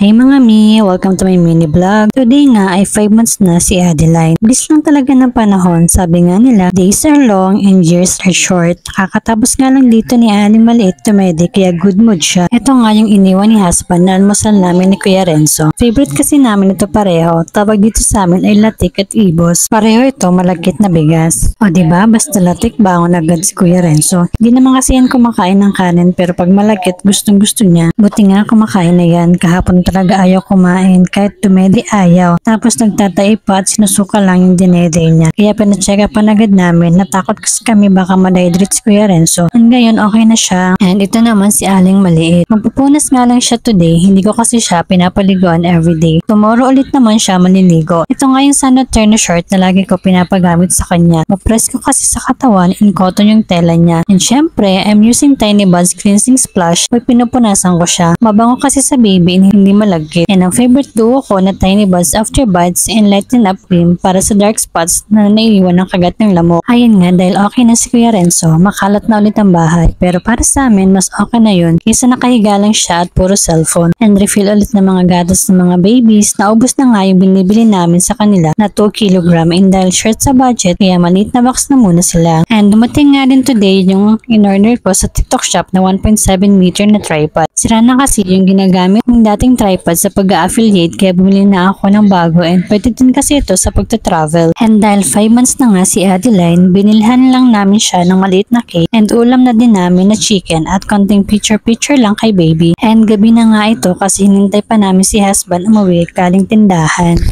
Hey mga mi! Welcome to my mini vlog. Today nga ay 5 months na si Adeline. Bilis lang talaga ng panahon. Sabi nga nila, days are long and years are short. Kakatapos nga lang dito ni Aling maliit tumedi kaya good mood siya. Ito nga yung iniwan ni husband na almusal namin ni Kuya Renzo. Favorite kasi namin ito pareho. Tawag dito sa amin ay latik at ibos. Pareho ito malagkit na bigas. O diba? Basta latik bangon agad si Kuya Renzo. Hindi naman kasi yan kumakain ng kanin pero pag malagkit gustong gusto niya. Buti nga kumakain na yan. Kahapon talaga ayaw kumain kahit tumedi ayaw. Tapos nagtatay pa at sinusuka lang yung dinede niya. Kaya pinacheck upan agad namin. Natakot kasi kami baka ma-dehydrate si Kuya Renzo. And ngayon okay na siya. And ito naman si Aling maliit. Magpupunas nga lang siya today. Hindi ko kasi siya pinapaliguan everyday. Tomorrow ulit naman siya maliligo. Ito nga yung Sanitary na short na lagi ko pinapagamit sa kanya. Mapress ko kasi sa katawan in cotton yung tela niya. And syempre, I'm using Tiny Buds Cleansing Splash. May pinupunasan ko siya. Mabango kasi sa baby and hindi malagkit. And ang favorite duo ko na Tiny Buds After Buds and Lighten Up Cream para sa dark spots na naiiwan ng kagat ng lamok. Ayun nga, dahil okay na si Kuya Renzo, makalat na ulit ang bahay. Pero para sa amin, mas okay na yun kaysa nakahiga lang siya at puro cellphone. And refill ulit ng mga gatas ng mga babies. Naubos na nga yung binibili namin sa kanila na 2 kg and dahil short sa budget, kaya maliit na box na muna sila. And dumating nga din today yung in-order ko sa TikTok shop na 1.7 meter na tripod. Sira na kasi yung ginagamit ng dating tripod sa pag-affiliate kaya bumili na ako ng bago and pwede din kasi ito sa pagta-travel. And dahil 5 months na nga si Adeline, binilhan lang namin siya ng maliit na cake and ulam na din namin na chicken at konting picture-picture lang kay baby. And gabi na nga ito kasi hinintay pa namin si husband umuwi galing tindahan.